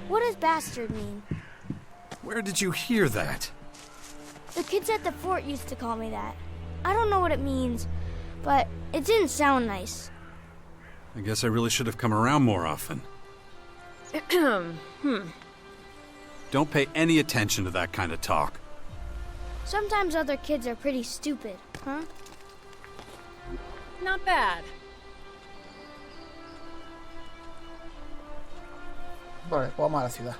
What does bastard mean? Where did you hear that? The kids at the fort used to call me that. I don't know what it means, but it didn't sound nice. I guess I really should have come around more often. Don't pay any attention to that kind of talk. Sometimes other kids are pretty stupid, huh? Not bad. Vale, pues vamos a la ciudad.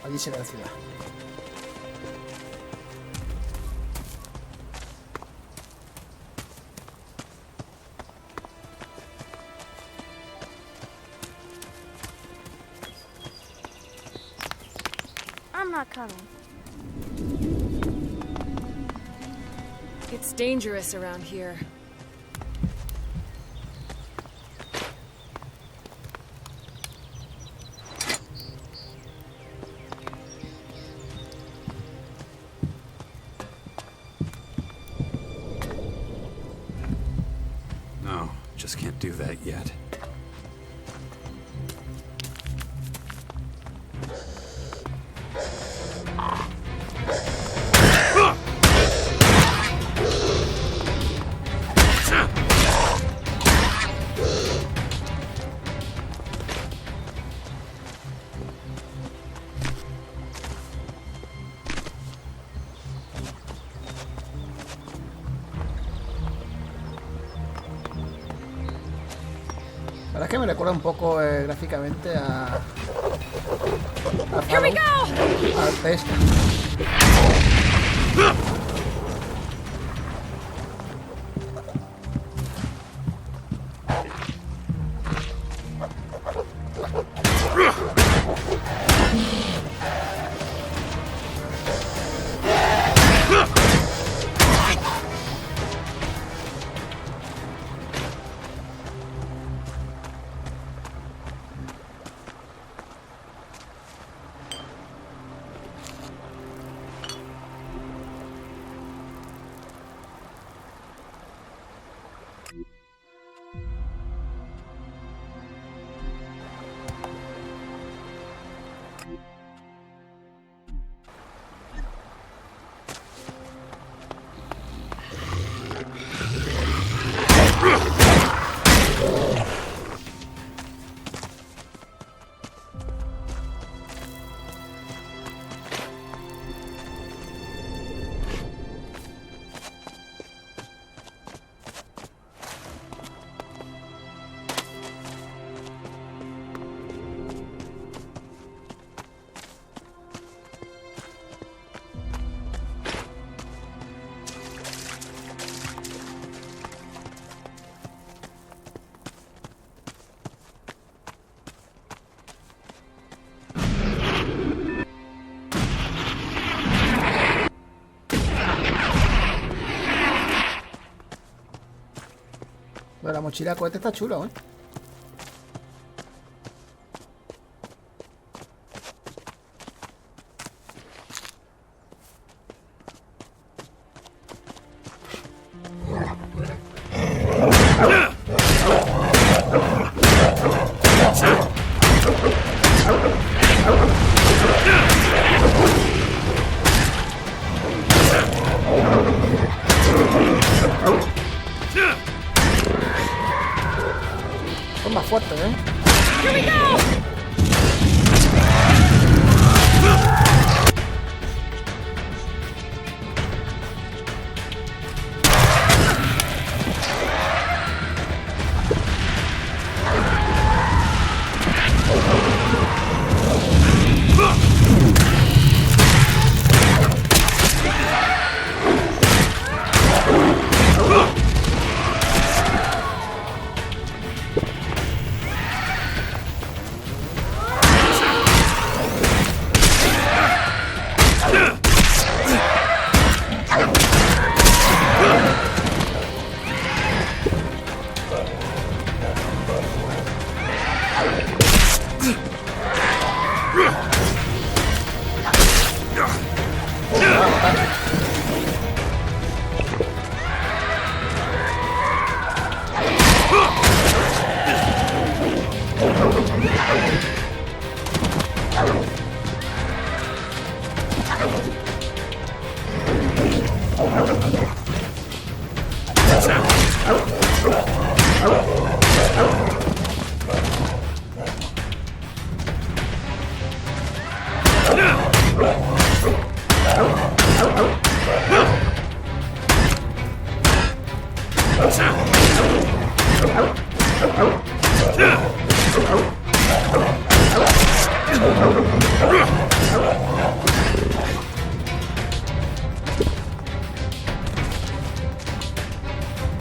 Allí será la ciudad. I'm not coming. It's dangerous around here. No, just can't do that yet. La verdad es que me recuerda un poco gráficamente a Here we go! al test. Pero la mochila de cohete está chulo, ¿eh? Son más fuertes, ¿eh? Here we go!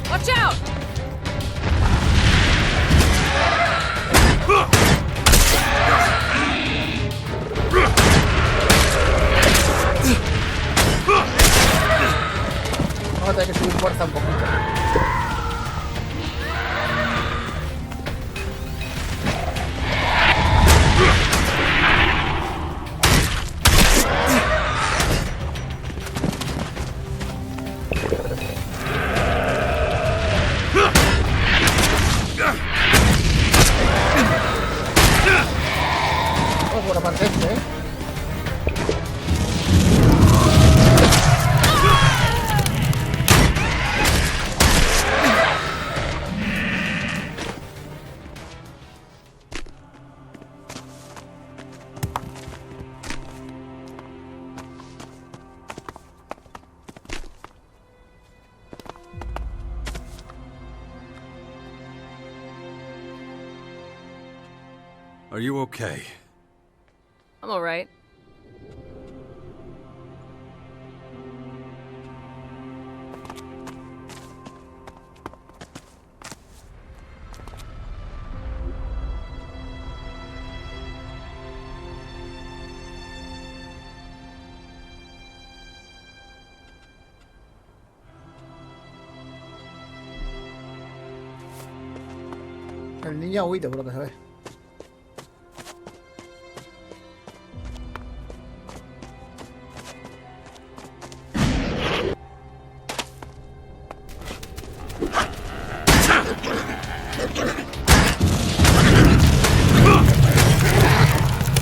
Watch out! Vamos a tener que subir fuerza un poquito. Vamos por la parte este, ¿eh? Are you okay? I'm alright. El niño ha huido, por lo que se ve.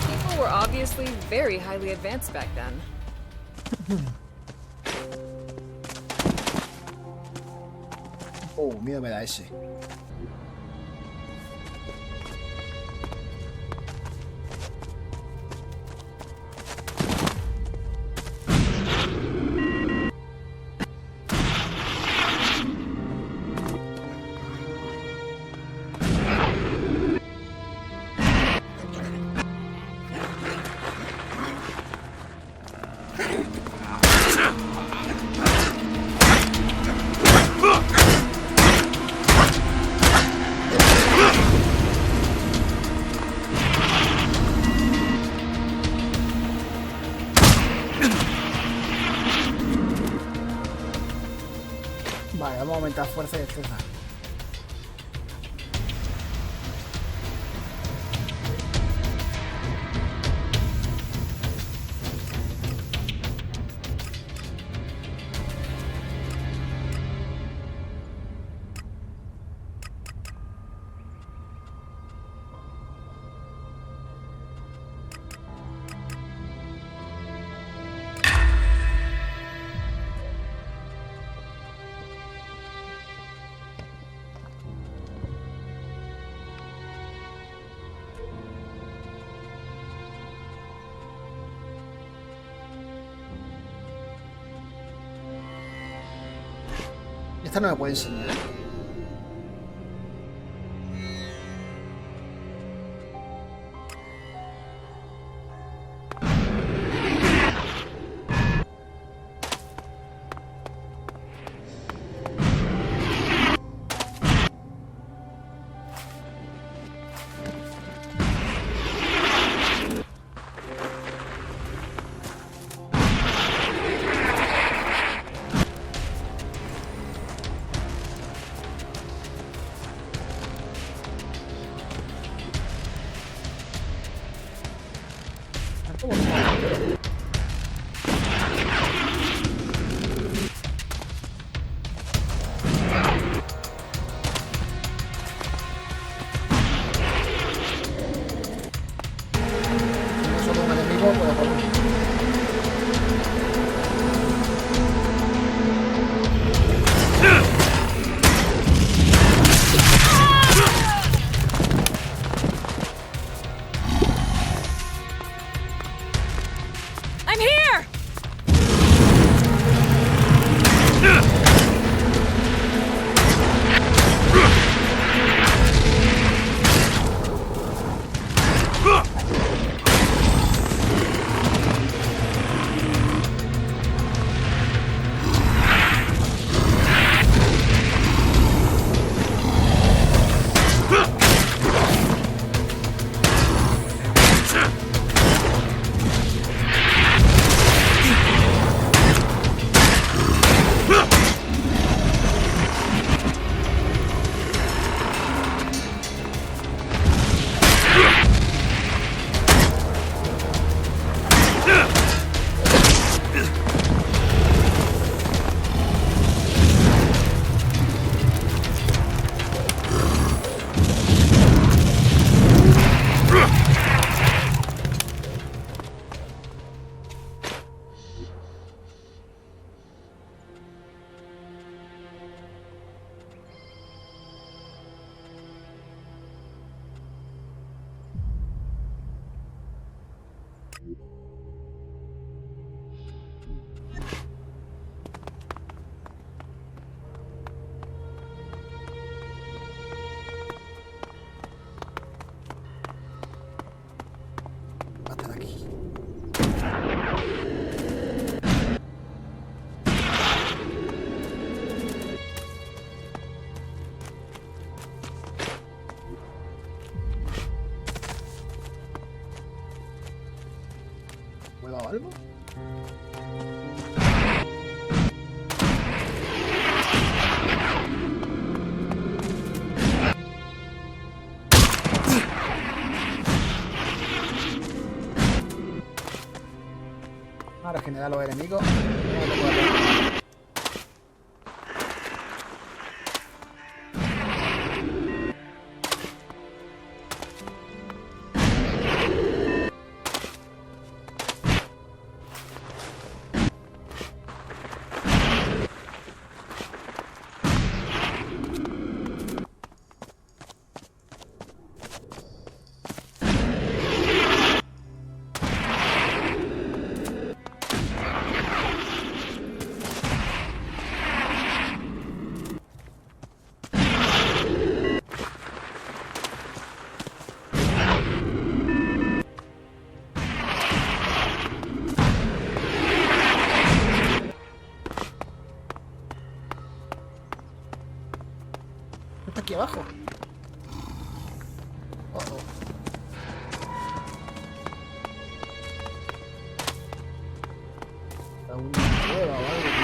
People were obviously very highly advanced back then. Oh, miedo me da ese. Vale, vamos a aumentar fuerza y destreza. Esta no me puede enseñar. mismo puedo poner. I'm here! Hasta aquí. ¿Puedo algo? Ahora generar los enemigos. Está aquí abajo. Oh, oh. Está una cueva o algo.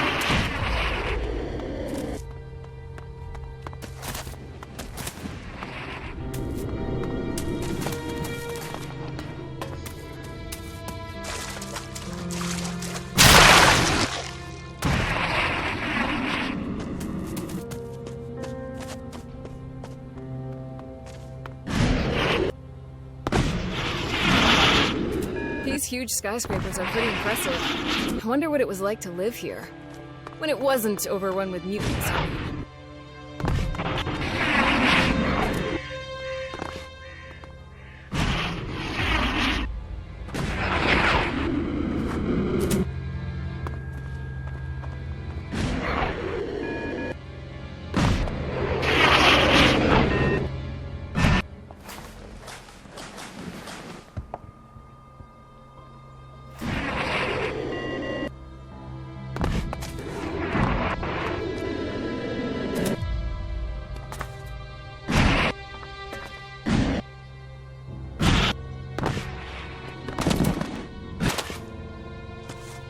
These huge skyscrapers are pretty impressive. I wonder what it was like to live here. When it wasn't overrun with mutants.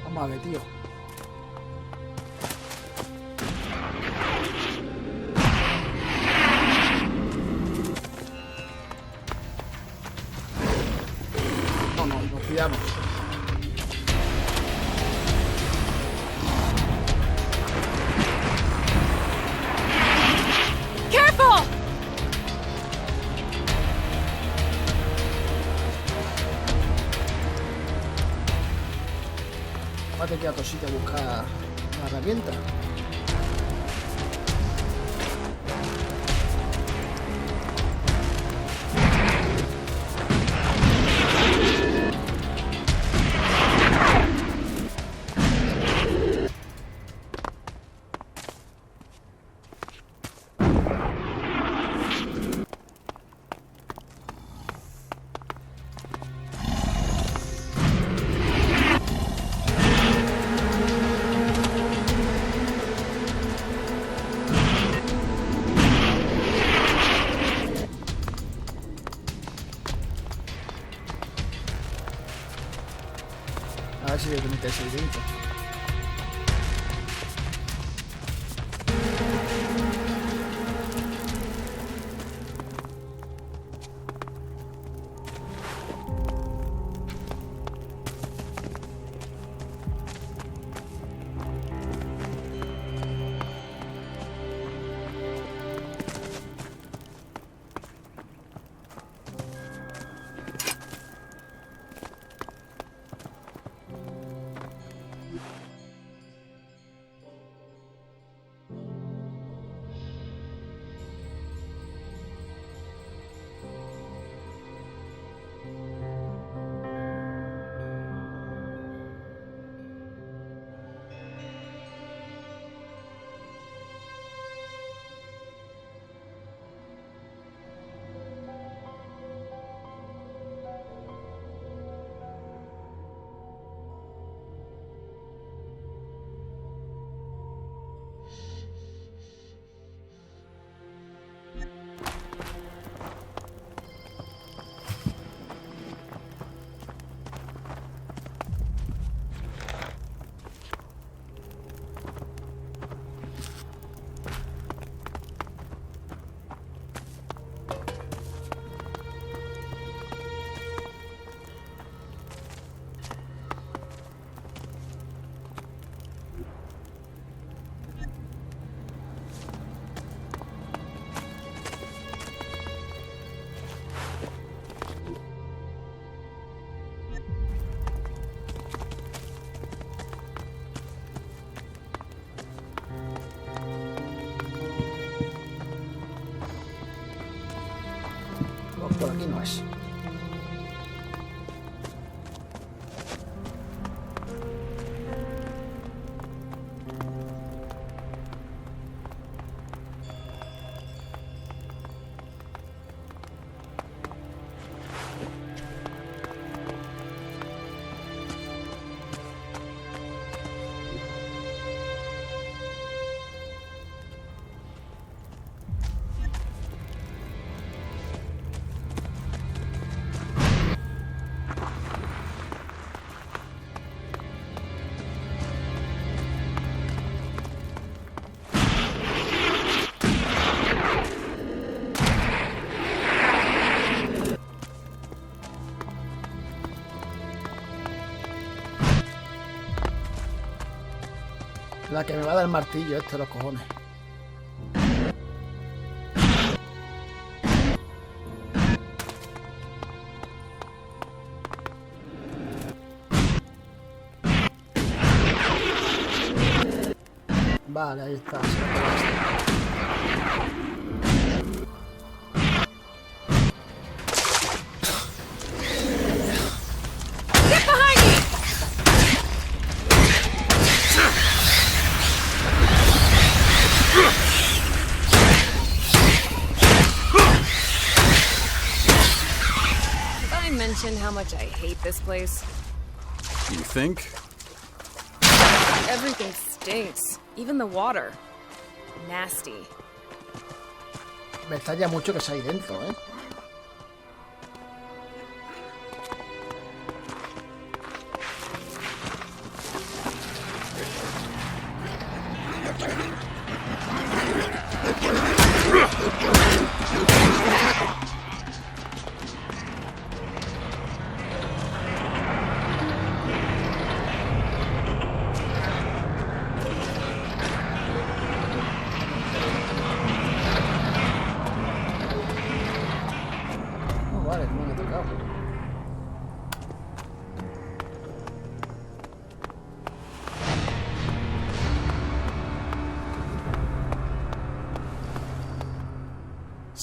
Vamos a ver, tío. No, no, nos pillamos. Careful! tener que ir a otro sitio a buscar la herramienta. A ver si le permite ese viento. Por aquí no es. La que me va a dar el martillo, los cojones. Vale, ahí está. How much I hate this place. You think? Everything stinks. Even the water. Nasty. Me extraña mucho que sea ahí dentro, ¿eh?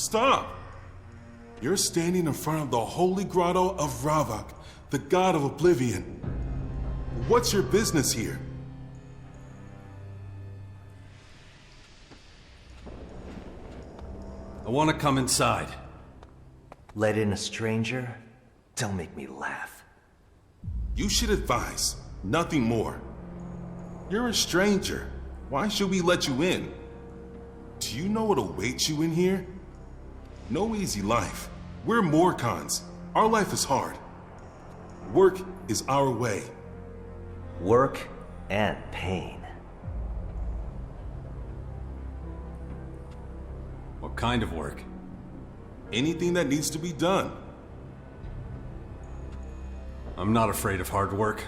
Stop! You're standing in front of the holy grotto of Ravak, the god of oblivion. What's your business here? I want to come inside. Let in a stranger? Don't make me laugh. You should advise, nothing more. You're a stranger. Why should we let you in? Do you know what awaits you in here? No easy life. We're Morcons. Our life is hard. Work is our way. Work and pain. What kind of work? Anything that needs to be done. I'm not afraid of hard work.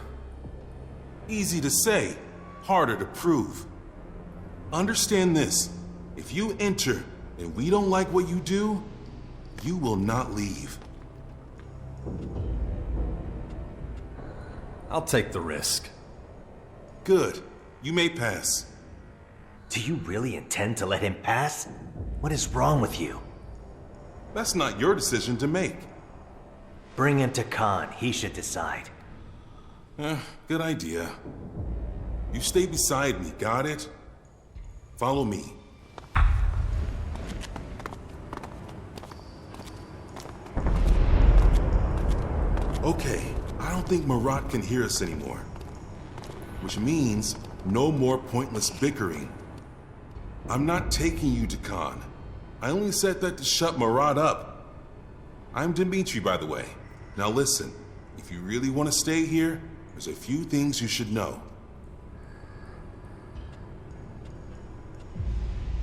Easy to say, harder to prove. Understand this. If you enter and we don't like what you do, you will not leave. I'll take the risk. Good. You may pass. Do you really intend to let him pass? What is wrong with you? That's not your decision to make. Bring him to Khan. He should decide. Good idea. You stay beside me, got it? Follow me. Okay, I don't think Marat can hear us anymore. Which means no more pointless bickering. I'm not taking you to Khan. I only said that to shut Marat up. I'm Dimitri, by the way. Now listen, if you really want to stay here, there's a few things you should know.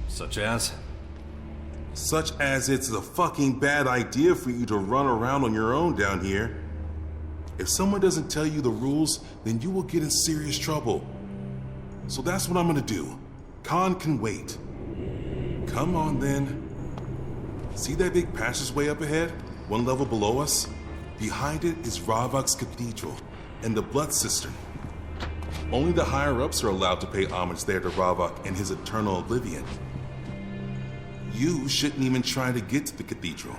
Such as? Such as it's a fucking bad idea for you to run around on your own down here. If someone doesn't tell you the rules, then you will get in serious trouble. So that's what I'm gonna do. Khan can wait. Come on then. See that big passageway up ahead? One level below us? Behind it is Ravak's cathedral and the blood cistern. Only the higher-ups are allowed to pay homage there to Ravak and his eternal oblivion. You shouldn't even try to get to the cathedral.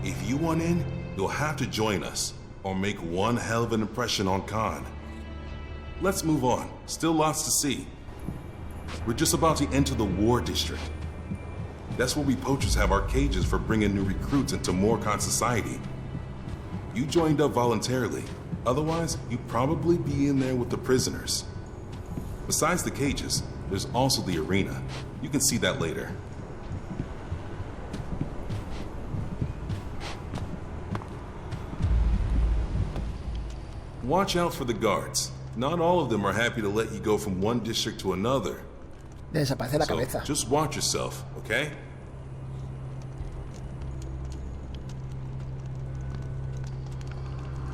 If you want in, you'll have to join us, or make one hell of an impression on Khan. Let's move on. Still lots to see. We're just about to enter the war district. That's where we poachers have our cages for bringing new recruits into Morcon society. You joined up voluntarily. Otherwise, you'd probably be in there with the prisoners. Besides the cages, there's also the arena. You can see that later. Watch out for the guards. Not all of them are happy to let you go from one district to another. Le desaparece la So cabeza. just watch yourself, okay?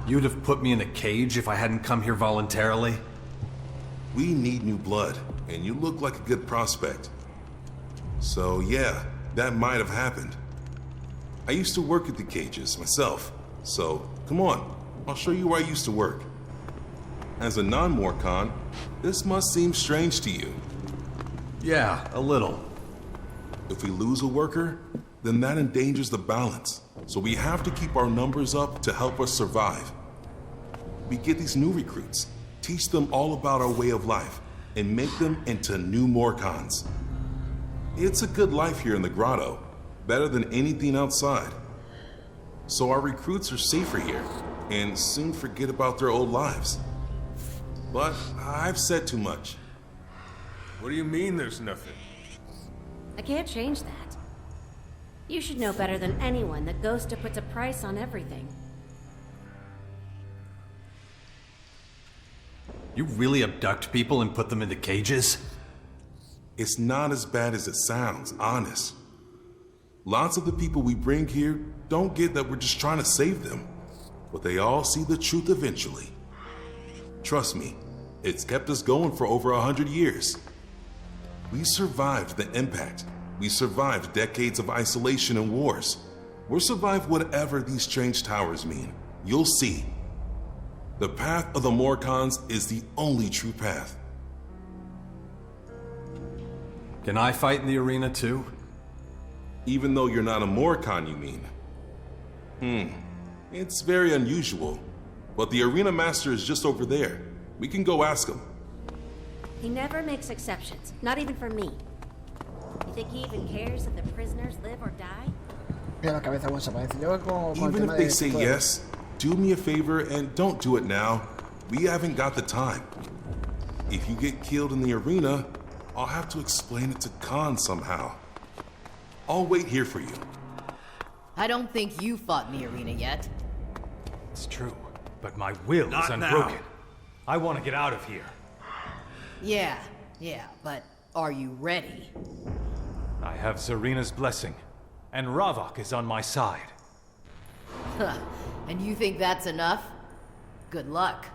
You'd have put me in a cage if I hadn't come here voluntarily? We need new blood, and you look like a good prospect. So yeah, that might have happened. I used to work at the cages myself, so come on, I'll show you where I used to work. As a non-Morcon, this must seem strange to you. Yeah, a little. If we lose a worker, then that endangers the balance. So we have to keep our numbers up to help us survive. We get these new recruits, teach them all about our way of life, and make them into new Morcons. It's a good life here in the grotto, better than anything outside. So our recruits are safer here, and soon forget about their old lives. But I've said too much. What do you mean there's nothing? I can't change that. You should know better than anyone that Ghosta puts a price on everything. You really abduct people and put them into cages? It's not as bad as it sounds, honest. Lots of the people we bring here don't get that we're just trying to save them, but they all see the truth eventually. Trust me, it's kept us going for over 100 years. We survived the impact. We survived decades of isolation and wars. We'll survive whatever these strange towers mean. You'll see. The path of the Morcons is the only true path. Can I fight in the arena too? Even though you're not a Morcon, you mean? It's very unusual. But the arena master is just over there. We can go ask him. He never makes exceptions, not even for me. You think he even cares if the prisoners live or die? Mira la cabeza cómo se parece. Yo con el Even tema if they de say todo. yes, do me a favor and don't do it now. We haven't got the time. If you get killed in the arena, I'll have to explain it to Khan somehow. I'll wait here for you. I don't think you fought in the arena yet. It's true, but my will is unbroken. I want to get out of here. Yeah, but are you ready? I have Zarina's blessing, and Ravok is on my side. Huh. And you think that's enough? Good luck.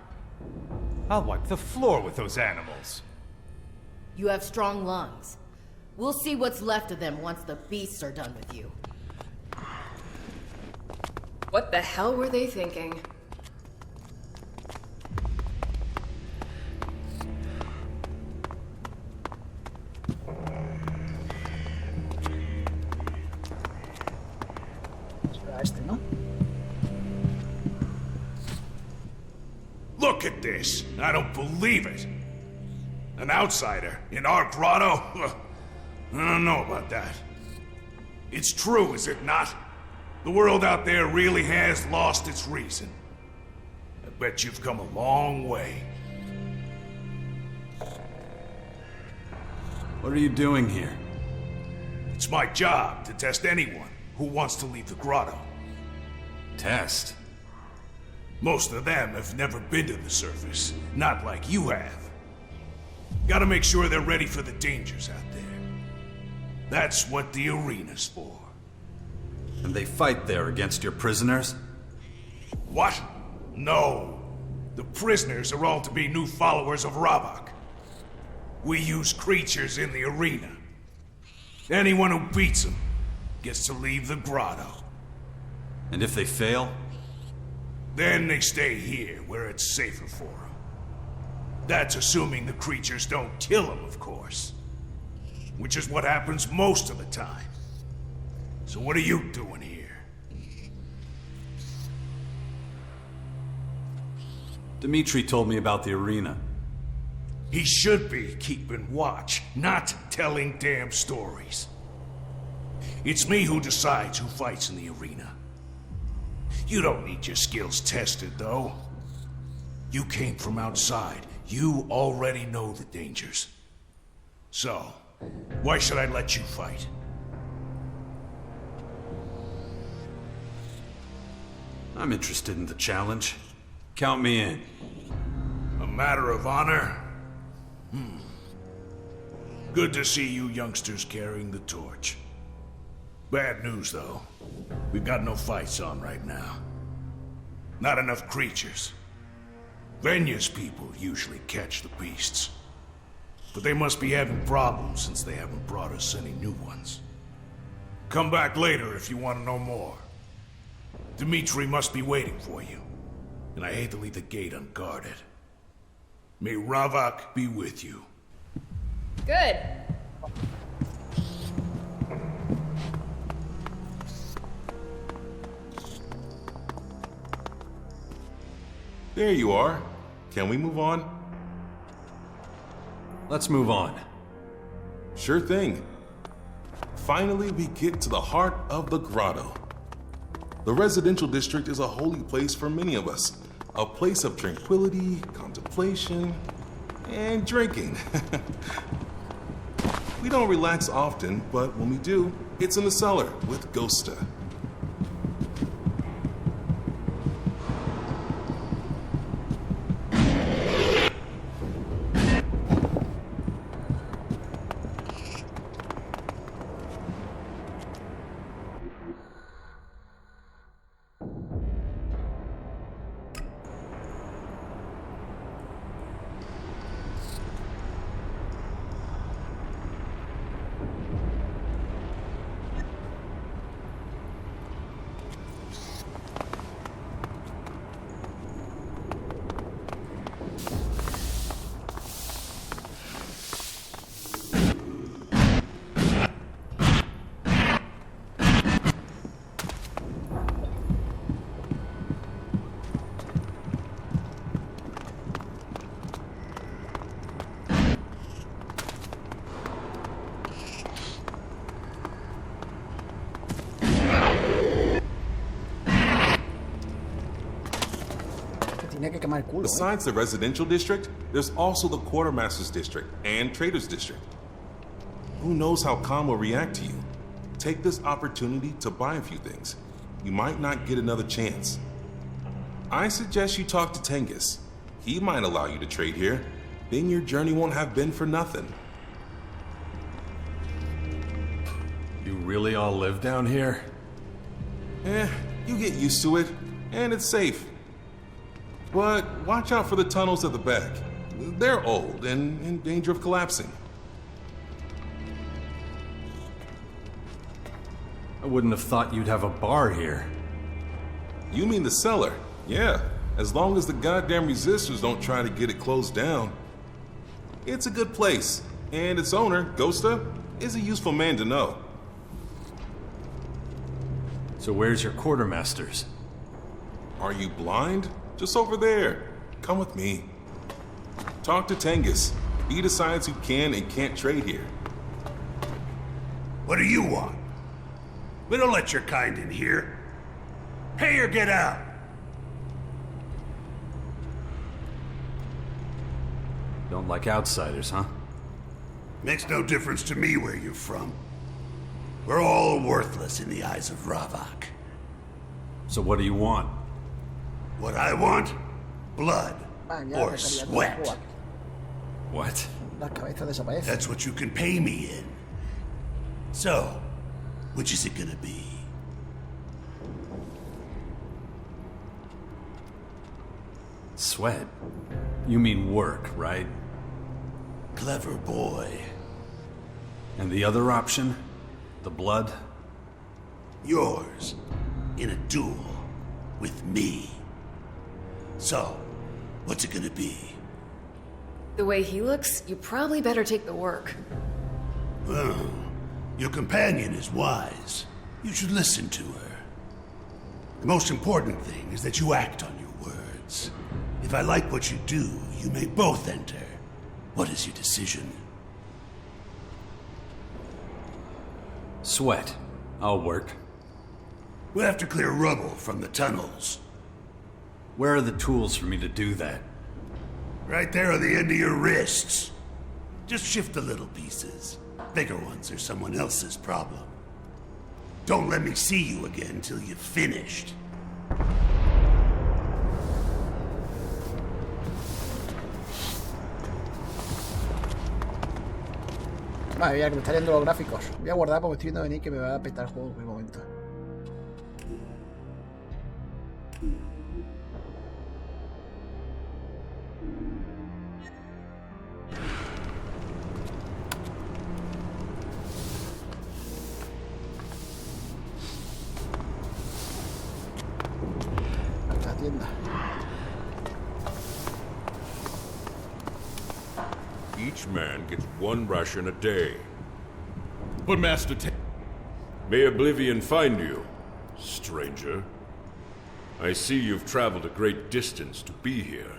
I'll wipe the floor with those animals. You have strong lungs. We'll see what's left of them once the beasts are done with you. What the hell were they thinking? Será este, ¿no? Look at this. I don't believe it. An outsider in our grotto? I don't know about that. It's true, is it not? The world out there really has lost its reason. I bet you've come a long way. What are you doing here? It's my job to test anyone who wants to leave the grotto. Test? Most of them have never been to the surface, not like you have. Gotta make sure they're ready for the dangers out there. That's what the arena's for. And they fight there against your prisoners? What? No. The prisoners are all to be new followers of Ravok. We use creatures in the arena. Anyone who beats them gets to leave the grotto. And if they fail? Then they stay here, where it's safer for them. That's assuming the creatures don't kill them, of course. Which is what happens most of the time. So what are you doing here? Dmitri told me about the arena. He should be keeping watch, not telling damn stories. It's me who decides who fights in the arena. You don't need your skills tested, though. You came from outside. You already know the dangers. So, why should I let you fight? I'm interested in the challenge. Count me in. A matter of honor? Good to see you youngsters carrying the torch. Bad news, though. We've got no fights on right now. Not enough creatures. Venya's people usually catch the beasts. But they must be having problems since they haven't brought us any new ones. Come back later if you want to know more. Dmitri must be waiting for you. And I hate to leave the gate unguarded. May Ravok be with you. Good. There you are. Can we move on? Let's move on. Sure thing. Finally, we get to the heart of the grotto. The residential district is a holy place for many of us. A place of tranquility, contemplation, and drinking. We don't relax often, but when we do, it's in the cellar with Ghosta. Tenía que quemar el culo, Besides the residential district, there's also the quartermaster's district and trader's district. Who knows how Khan will react to you? Take this opportunity to buy a few things. You might not get another chance. I suggest you talk to Tengus. He might allow you to trade here. Then your journey won't have been for nothing. You really all live down here? You get used to it, and it's safe. But watch out for the tunnels at the back. They're old and in danger of collapsing. I wouldn't have thought you'd have a bar here. You mean the cellar? Yeah, as long as the goddamn resistors don't try to get it closed down. It's a good place, and its owner, Ghosta, is a useful man to know. So where's your quartermasters? Are you blind? Just over there. Come with me. Talk to Tengus. He decides who can and can't trade here. What do you want? We don't let your kind in here. Pay or get out. Don't like outsiders, huh? Makes no difference to me where you're from. We're all worthless in the eyes of Ravak. So what do you want? What I want? Blood. Mañana Or me salía sweat. todo. What? Las cabezas desaparecen. That's what you can pay me in. So, which is it gonna be? Sweat? You mean work, right? Clever boy. And the other option? The blood? Yours. In a duel. With me. So, what's it gonna be? The way he looks, you probably better take the work. Well, your companion is wise. You should listen to her. The most important thing is that you act on your words. If I like what you do, you may both enter. What is your decision? Sweat. I'll work. We'll have to clear rubble from the tunnels. Where are the tools for me to do that? Right there on the end of your wrists. Just shift the little pieces. Bigger ones are someone else's problem. Don't let me see you again till you've finished. Madre mía, que me están yendo los gráficos. Voy a guardar porque estoy viendo venir que me va a petar el juego en cualquier momento. Hasta la tienda. Each man gets one ration a day. But Master may Oblivion find you, stranger. I see you've traveled a great distance to be here.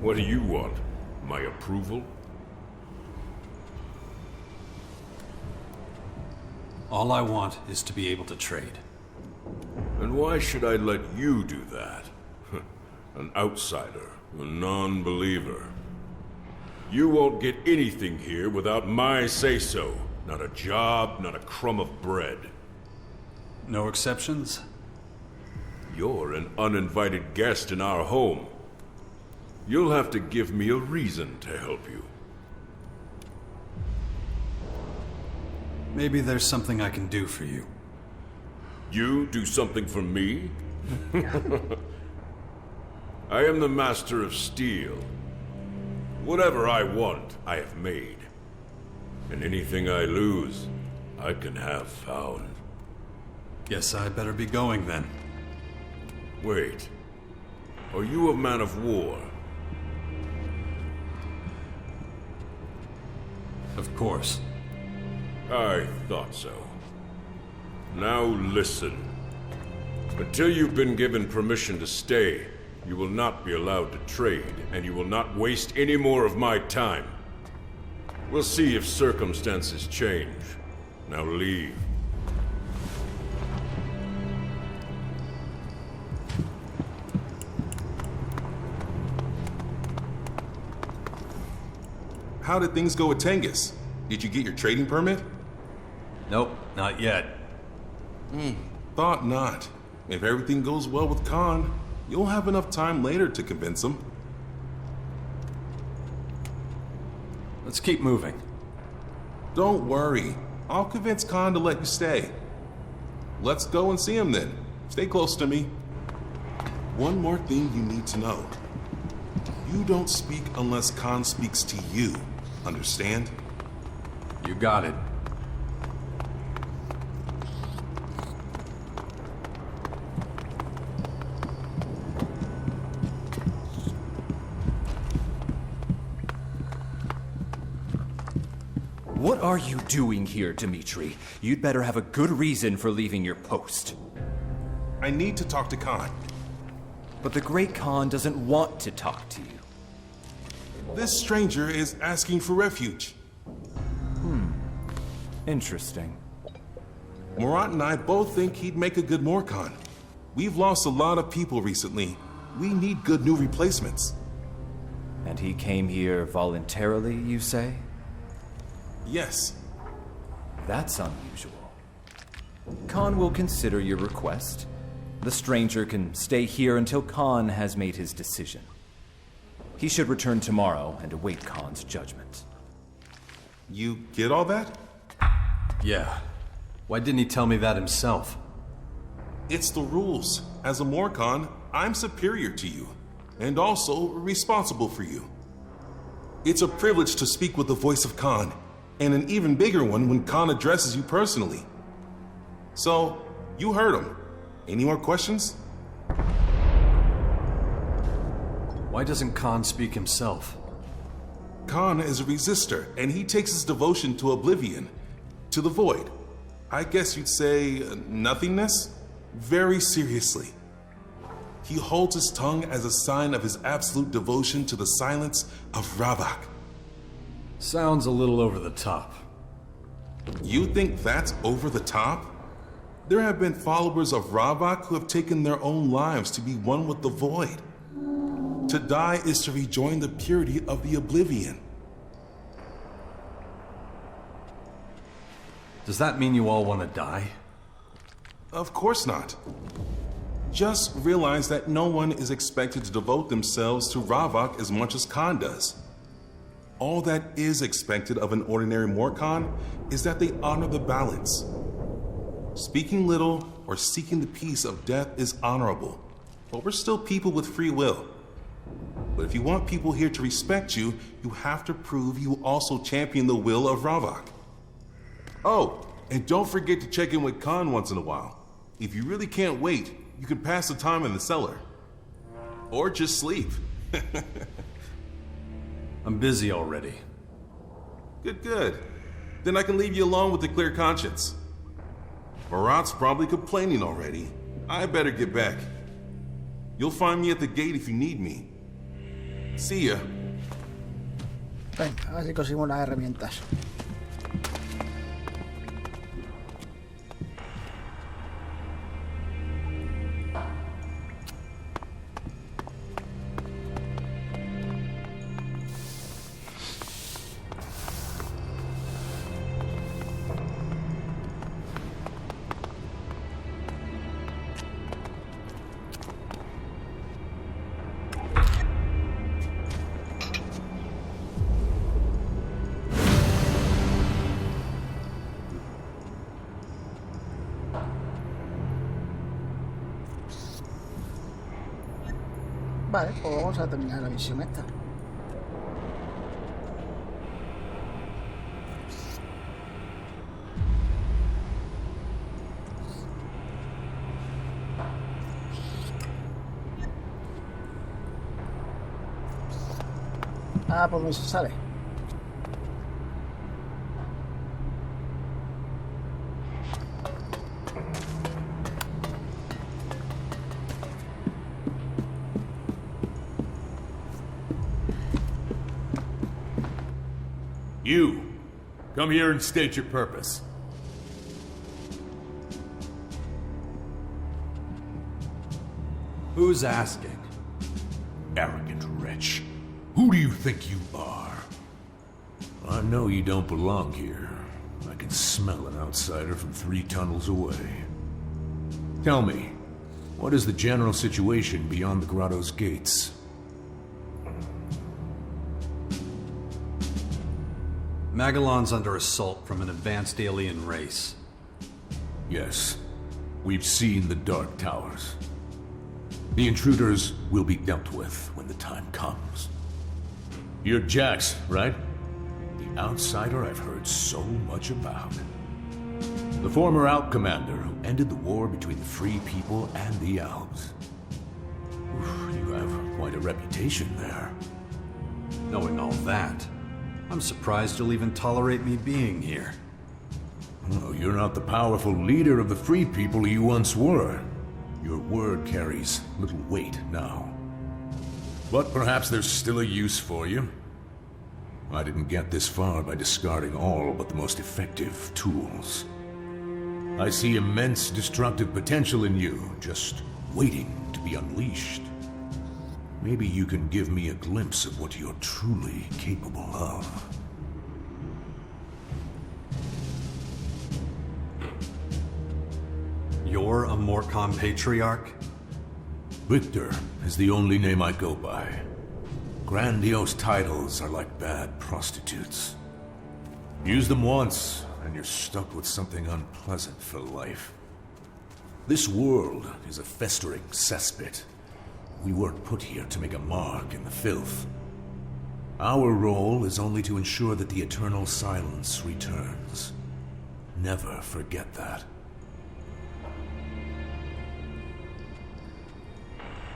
What do you want? My approval? All I want is to be able to trade. And why should I let you do that? An outsider, a non-believer. You won't get anything here without my say-so. Not a job, not a crumb of bread. No exceptions? You're an uninvited guest in our home. You'll have to give me a reason to help you. Maybe there's something I can do for you. You do something for me? I am the Master of Steel. Whatever I want, I have made. And anything I lose, I can have found. Guess I better be going then. Wait. Are you a man of war? Of course. I thought so. Now listen. Until you've been given permission to stay, you will not be allowed to trade, and you will not waste any more of my time. We'll see if circumstances change. Now leave. how did things go with Tengus? Did you get your trading permit? Nope, not yet. Thought not. If everything goes well with Khan, you'll have enough time later to convince him. Let's keep moving. Don't worry. I'll convince Khan to let you stay. Let's go and see him then. Stay close to me. One more thing you need to know. You don't speak unless Khan speaks to you. Understand? You got it. What are you doing here, Dmitri? You'd better have a good reason for leaving your post. I need to talk to Khan. But the Great Khan doesn't want to talk to you. This stranger is asking for refuge. Interesting. Murat and I both think he'd make a good Morkhan. We've lost a lot of people recently. We need good new replacements. And he came here voluntarily, you say? Yes. That's unusual. Khan will consider your request. The stranger can stay here until Khan has made his decision. He should return tomorrow and await Khan's judgment. You get all that? Yeah. Why didn't he tell me that himself? It's the rules. As a Morkhan, I'm superior to you, and also responsible for you. It's a privilege to speak with the voice of Khan, and an even bigger one when Khan addresses you personally. So, you heard him. Any more questions? Why doesn't Khan speak himself? Khan is a resistor, and he takes his devotion to oblivion, to the void. I guess you'd say nothingness? Very seriously. He holds his tongue as a sign of his absolute devotion to the silence of Ravak. Sounds a little over the top. You think that's over the top? There have been followers of Ravak who have taken their own lives to be one with the void. To die is to rejoin the purity of the oblivion. Does that mean you all want to die? Of course not. Just realize that no one is expected to devote themselves to Ravak as much as Khan does. All that is expected of an ordinary Morkhan is that they honor the balance. Speaking little or seeking the peace of death is honorable, but we're still people with free will. But if you want people here to respect you, you have to prove you also champion the will of Ravak. Oh, and don't forget to check in with Khan once in a while. If you really can't wait, you can pass the time in the cellar. Or just sleep. I'm busy already. Good. Then I can leave you alone with a clear conscience. Murat's probably complaining already. I better get back. You'll find me at the gate if you need me. See ya. Venga, a ver si conseguimos las herramientas. Vale, pues vamos a terminar la misión esta. Ah, pues no se sale. You, come here and state your purpose. Who's asking? Arrogant wretch. Who do you think you are? I know you don't belong here. I can smell an outsider from 3 tunnels away. Tell me, what is the general situation beyond the grotto's gates? Magellan's under assault from an advanced alien race. Yes, we've seen the Dark Towers. The intruders will be dealt with when the time comes. You're Jax, right? The outsider I've heard so much about. The former Alp commander who ended the war between the Free People and the Alps. Oof, you have quite a reputation there. Knowing all that, I'm surprised you'll even tolerate me being here. Oh, you're not the powerful leader of the Free People you once were. Your word carries little weight now. But perhaps there's still a use for you. I didn't get this far by discarding all but the most effective tools. I see immense destructive potential in you, just waiting to be unleashed. Maybe you can give me a glimpse of what you're truly capable of. You're a Morcon patriarch? Victor is the only name I go by. Grandiose titles are like bad prostitutes. Use them once, and you're stuck with something unpleasant for life. This world is a festering cesspit. We weren't put here to make a mark in the filth. Our role is only to ensure that the eternal silence returns. Never forget that.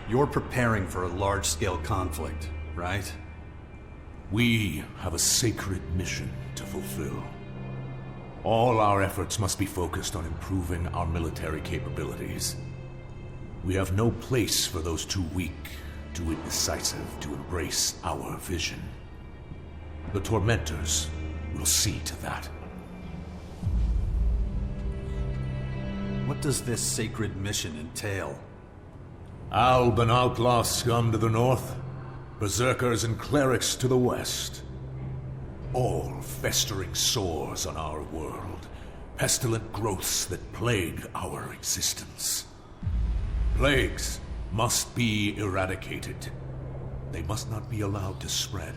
You're preparing for a large-scale conflict, right? We have a sacred mission to fulfill. All our efforts must be focused on improving our military capabilities. We have no place for those too weak, too indecisive to embrace our vision. The Tormentors will see to that. What does this sacred mission entail? Alb and outlaw scum to the north, berserkers and clerics to the west. All festering sores on our world, pestilent growths that plague our existence. Plagues must be eradicated. They must not be allowed to spread.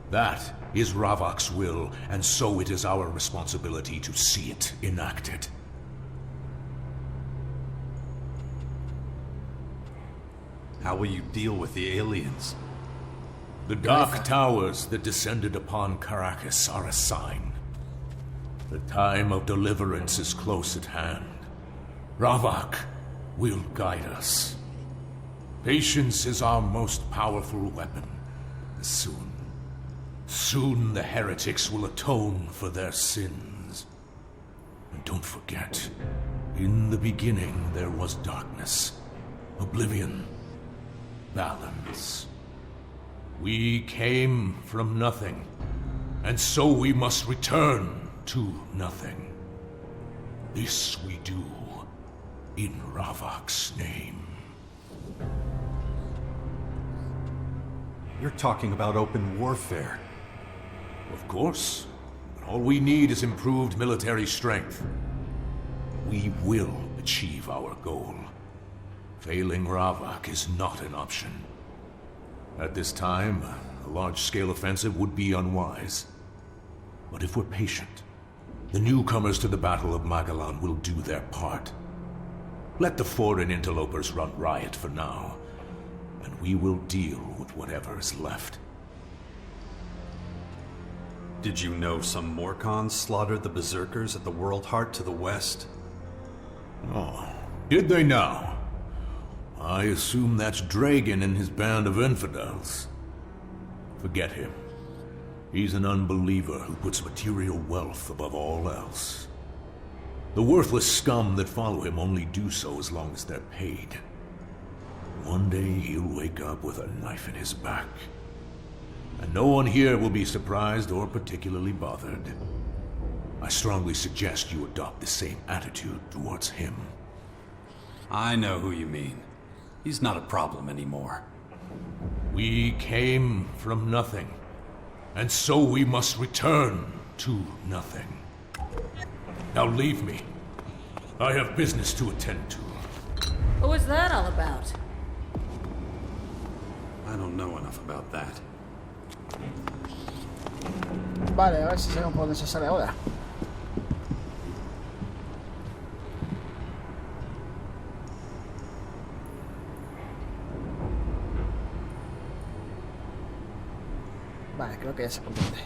That is Ravok's will, and so it is our responsibility to see it enacted. How will you deal with the aliens? The Dark Towers that descended upon Caracas are a sign. The time of deliverance is close at hand. Ravok will guide us. Patience is our most powerful weapon. Soon the heretics will atone for their sins. And don't forget, in the beginning there was darkness, oblivion, balance. We came from nothing, and so we must return to nothing. This we do in Ravok's name. You're talking about open warfare. Of course. But all we need is improved military strength. We will achieve our goal. Failing Ravok is not an option. At this time, a large-scale offensive would be unwise. But if we're patient, the newcomers to the Battle of Magellan will do their part. Let the foreign interlopers run riot for now, and we will deal with whatever is left. Did you know some Morcons slaughtered the berserkers at the World Heart to the west? Oh, did they now? I assume that's Dragon and his band of infidels. Forget him. He's an unbeliever who puts material wealth above all else. The worthless scum that follow him only do so as long as they're paid. One day he'll wake up with a knife in his back. And no one here will be surprised or particularly bothered. I strongly suggest you adopt the same attitude towards him. I know who you mean. He's not a problem anymore. We came from nothing, And so we must return to nothing. Now leave me. I have business to attend to. What was that all about? I don't know enough about that. Vale, a ver si sabemos por dónde se sale ahora. Vale, creo que ya sé por dónde.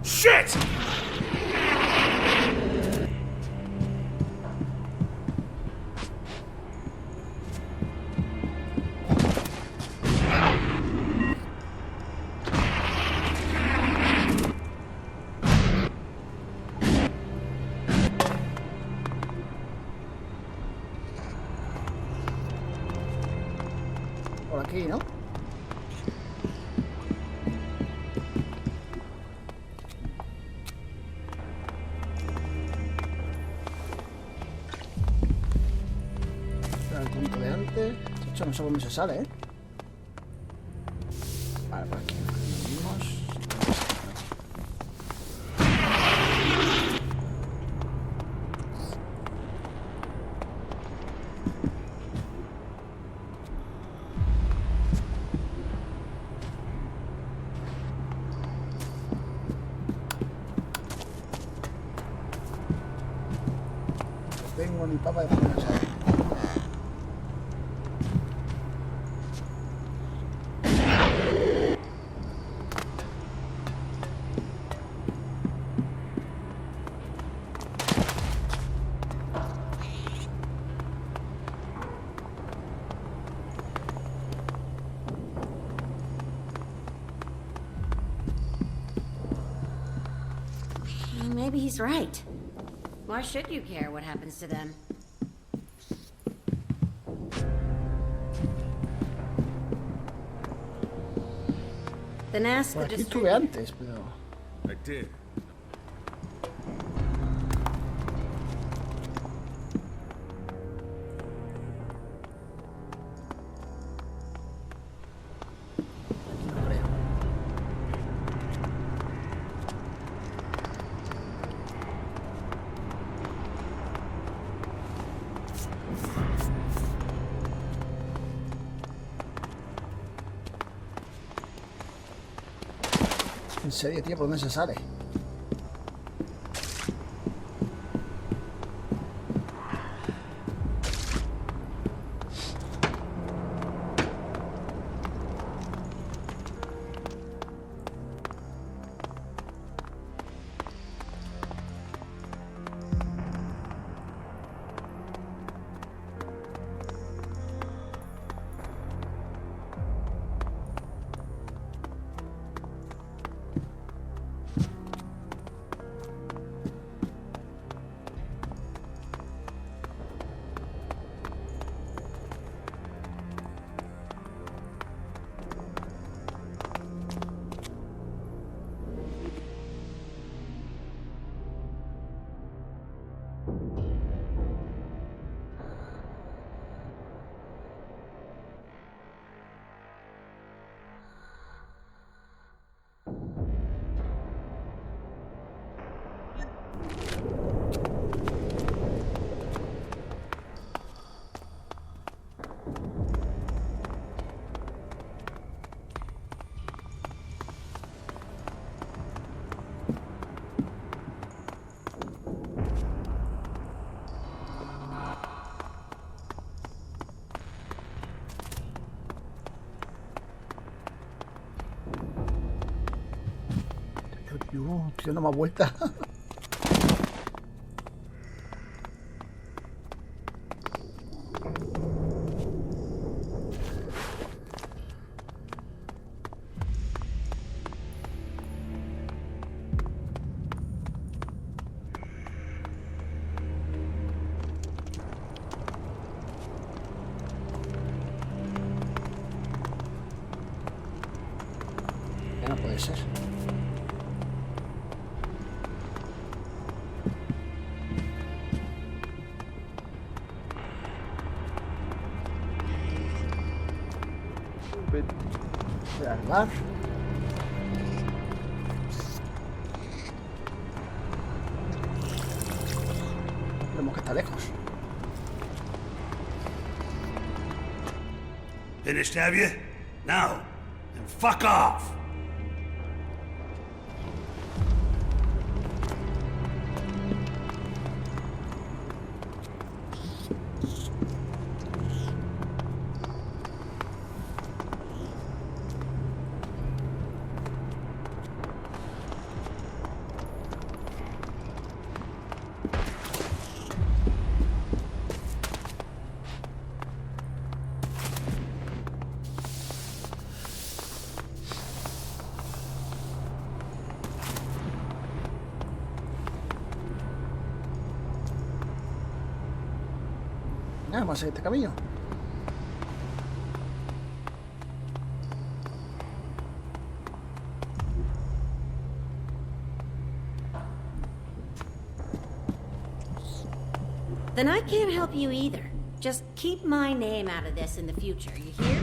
Shit! Por aquí, ¿no? El punto de antes. De hecho, no sé cómo se sale, ¿eh? Vale, por aquí. Venimos. No tengo ni papa de ponerme a saber. Maybe he's right. Why should you care what happens to them? Then ask Por the aquí estuve antes, pero... I did. No creo. En serio, tío, ¿por dónde se sale? Estoy dando más vueltas. Al bar. Vemos que está lejos. Finished, have you? Now, and fuck off! Vamos a seguir este camino. Then I can't help you either. Just keep my name out of this in the future, you hear?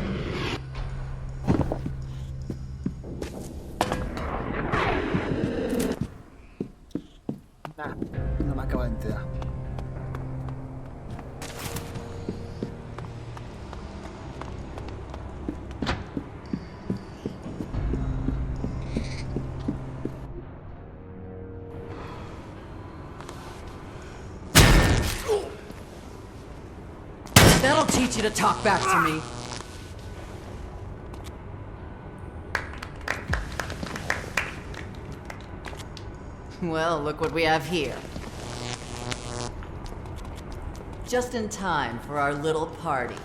Nah, no me acabo de enterar. That'll teach you to talk back to me. Well, look what we have here. Just in time for our little party.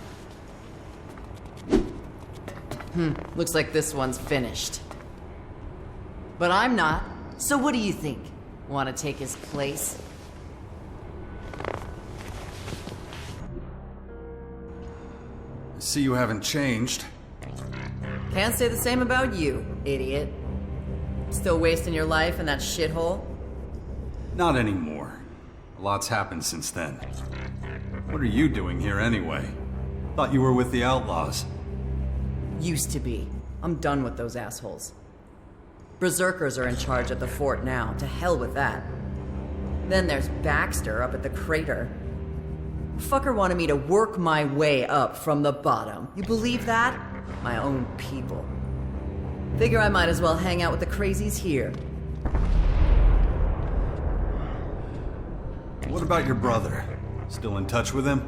Looks like this one's finished. But I'm not, so what do you think? Want to take his place? See, you haven't changed. Can't say the same about you, idiot. Still wasting your life in that shithole? Not anymore. A lot's happened since then. What are you doing here anyway? Thought you were with the outlaws. Used to be. I'm done with those assholes. Berserkers are in charge at the fort now. To hell with that. Then there's Baxter up at the crater. Fucker wanted me to work my way up from the bottom. You believe that? My own people. Figure I might as well hang out with the crazies here. What about your brother? Still in touch with him?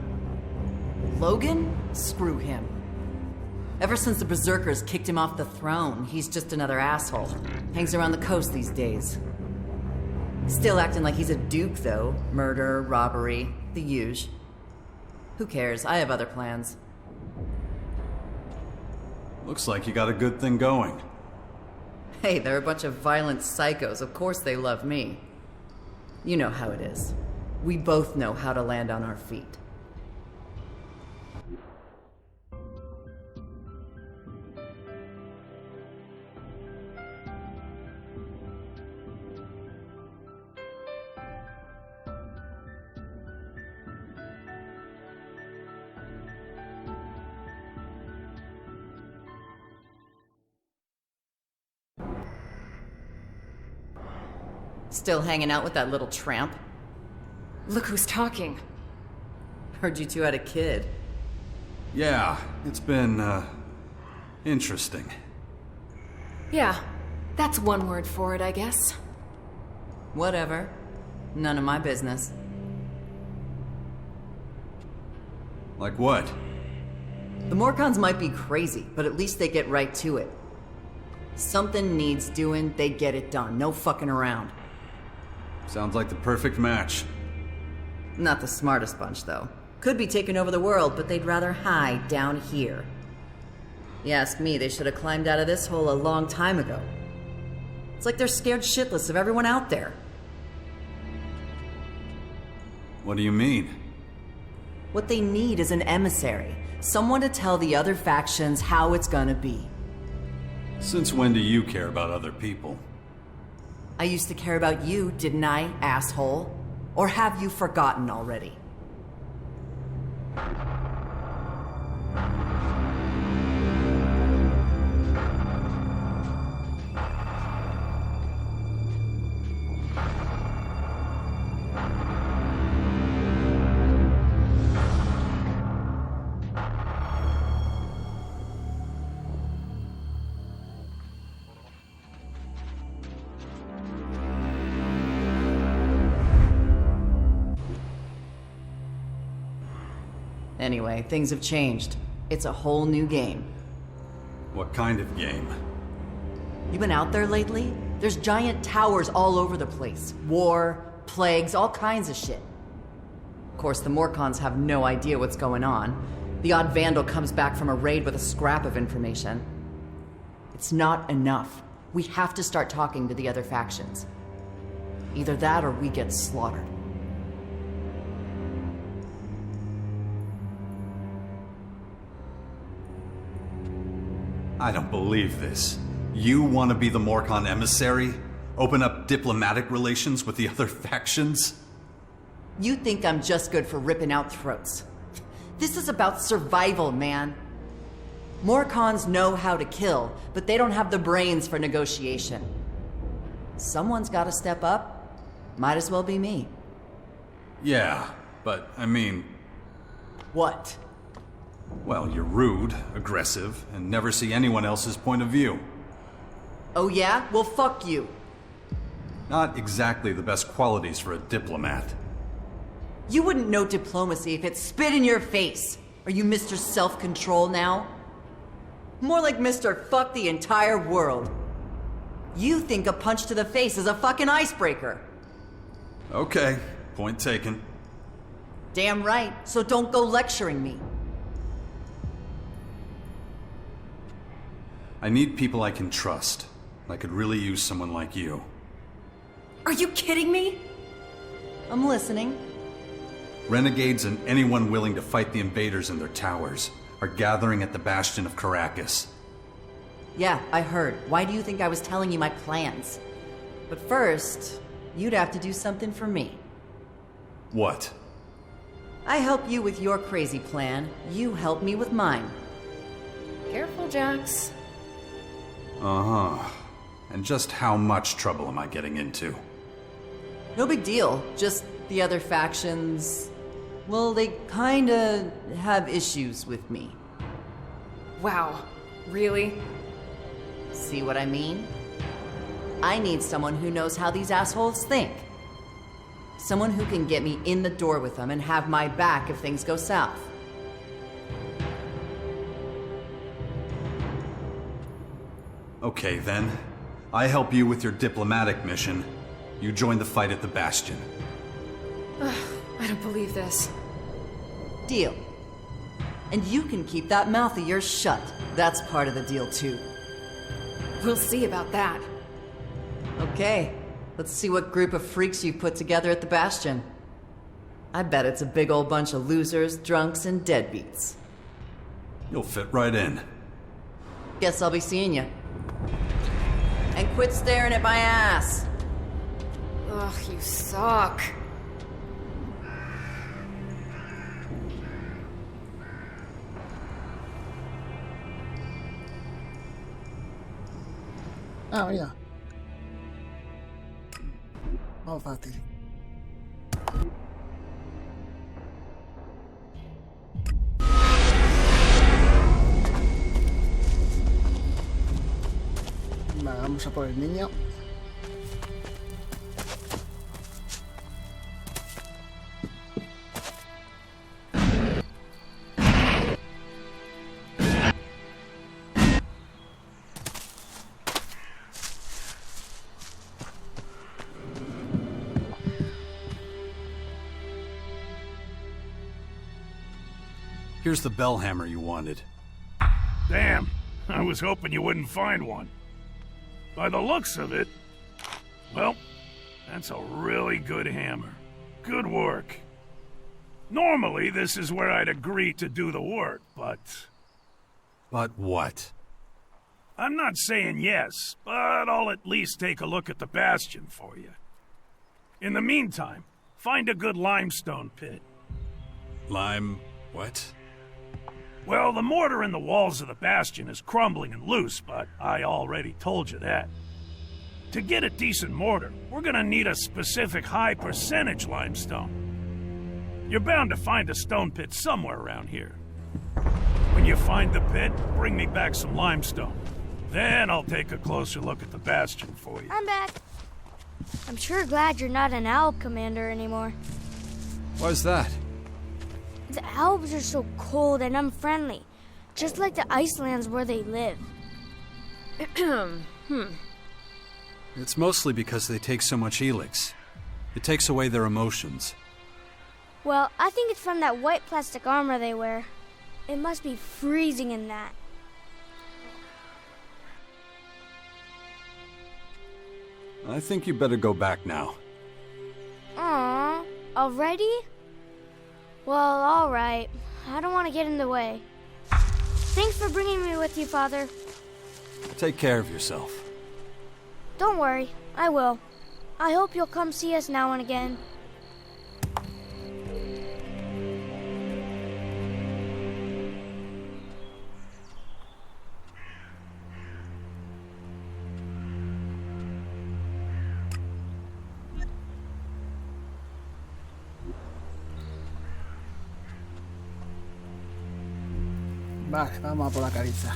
Logan? Screw him. Ever since the Berserkers kicked him off the throne, he's just another asshole. Hangs around the coast these days. Still acting like he's a duke, though. Murder, robbery, the huge. Who cares? I have other plans. Looks like you got a good thing going. Hey, they're a bunch of violent psychos. Of course they love me. You know how it is. We both know how to land on our feet. Still hanging out with that little tramp? Look who's talking. Heard you two had a kid. Yeah, it's been, interesting. Yeah, that's one word for it, I guess. Whatever. None of my business. Like what? The Morcons might be crazy, but at least they get right to it. Something needs doing, they get it done. No fucking around. Sounds like the perfect match. Not the smartest bunch, though. Could be taking over the world, but they'd rather hide down here. You ask me, they should have climbed out of this hole a long time ago. It's like they're scared shitless of everyone out there. What do you mean? What they need is an emissary. Someone to tell the other factions how it's gonna be. Since when do you care about other people? I used to care about you, didn't I, asshole? Or have you forgotten already? Anyway, things have changed. It's a whole new game. What kind of game? You been out there lately? There's giant towers all over the place. War, plagues, all kinds of shit. Of course, the Morcons have no idea what's going on. The odd vandal comes back from a raid with a scrap of information. It's not enough. We have to start talking to the other factions. Either that or we get slaughtered. I don't believe this. You want to be the Morcon emissary? Open up diplomatic relations with the other factions? You think I'm just good for ripping out throats. This is about survival, man. Morcons know how to kill, but they don't have the brains for negotiation. Someone's got to step up. Might as well be me. Yeah, but I mean... What? Well, you're rude, aggressive, and never see anyone else's point of view. Oh yeah? Well, fuck you. Not exactly the best qualities for a diplomat. You wouldn't know diplomacy if it spit in your face. Are you Mr. Self-Control now? More like Mr. Fuck the entire world. You think a punch to the face is a fucking icebreaker. Okay, point taken. Damn right, so don't go lecturing me. I need people I can trust. I could really use someone like you. Are you kidding me? I'm listening. Renegades and anyone willing to fight the invaders in their towers are gathering at the Bastion of Caracas. Yeah, I heard. Why do you think I was telling you my plans? But first, you'd have to do something for me. What? I help you with your crazy plan. You help me with mine. Careful, Jax. Uh-huh. And just how much trouble am I getting into? No big deal. Just the other factions... well, they kinda have issues with me. Wow. Really? See what I mean? I need someone who knows how these assholes think. Someone who can get me in the door with them and have my back if things go south. Okay, then. I help you with your diplomatic mission. You join the fight at the Bastion. I don't believe this. Deal. And you can keep that mouth of yours shut. That's part of the deal, too. We'll see about that. Okay. Let's see what group of freaks you've put together at the Bastion. I bet it's a big old bunch of losers, drunks, and deadbeats. You'll fit right in. Guess I'll be seeing you. And quit staring at my ass. Ugh, you suck. Ah, mira. Vamos fácil. Vale, vamos a por el niño. Here's the bell hammer you wanted. Damn, I was hoping you wouldn't find one. By the looks of it, well, that's a really good hammer. Good work. Normally, this is where I'd agree to do the work, but... But what? I'm not saying yes, but I'll at least take a look at the Bastion for you. In the meantime, find a good limestone pit. Lime... what? Well, the mortar in the walls of the Bastion is crumbling and loose, but I already told you that. To get a decent mortar, we're gonna need a specific high percentage limestone. You're bound to find a stone pit somewhere around here. When you find the pit, bring me back some limestone. Then I'll take a closer look at the Bastion for you. I'm back. I'm sure glad you're not an owl commander anymore. Why's that? The Alps are so cold and unfriendly, just like the Icelands where they live. It's mostly because they take so much Elex. It takes away their emotions. Well, I think it's from that white plastic armor they wear. It must be freezing in that. I think you better go back now. Aww, already? Well, alright. I don't want to get in the way. Thanks for bringing me with you, Father. Take care of yourself. Don't worry, I will. I hope you'll come see us now and again. Vale, vamos a por la cariza.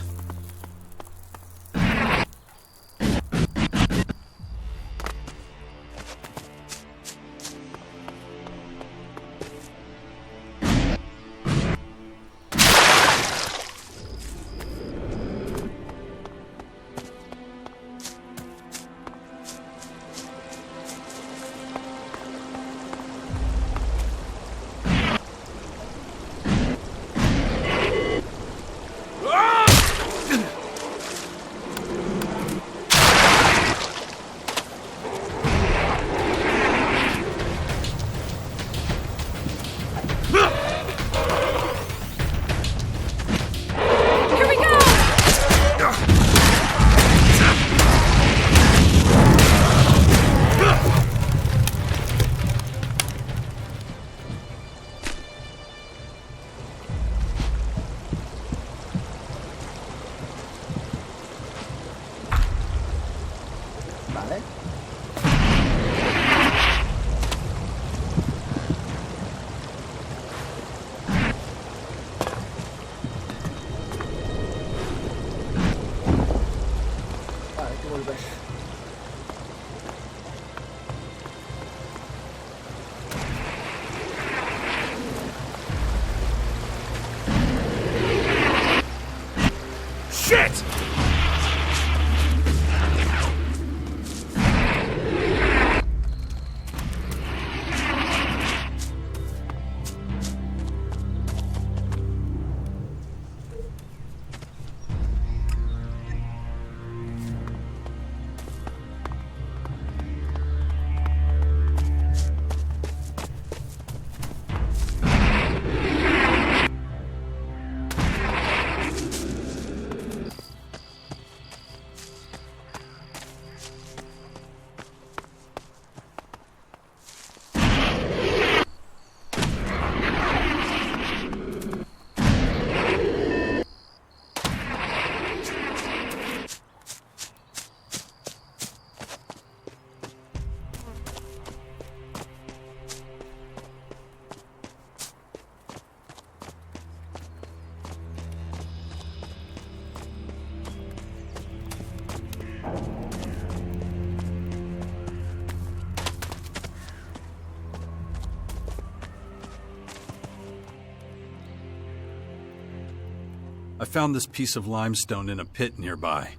Vale. Vale, hay que volver. Shit! I found this piece of limestone in a pit nearby.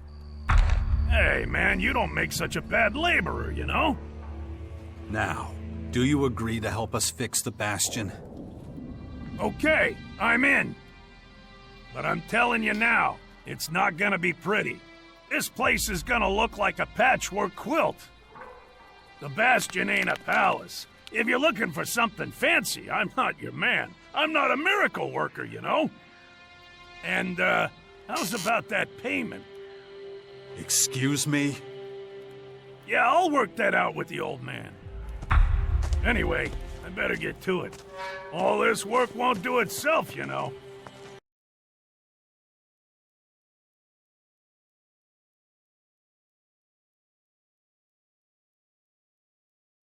Hey, man, you don't make such a bad laborer, you know? Now, do you agree to help us fix the bastion? Okay, I'm in. But I'm telling you now, it's not gonna be pretty. This place is gonna look like a patchwork quilt. The bastion ain't a palace. If you're looking for something fancy, I'm not your man. I'm not a miracle worker, you know? And, how's about that payment? Excuse me? Yeah, I'll work that out with the old man. Anyway, I better get to it. All this work won't do itself, you know.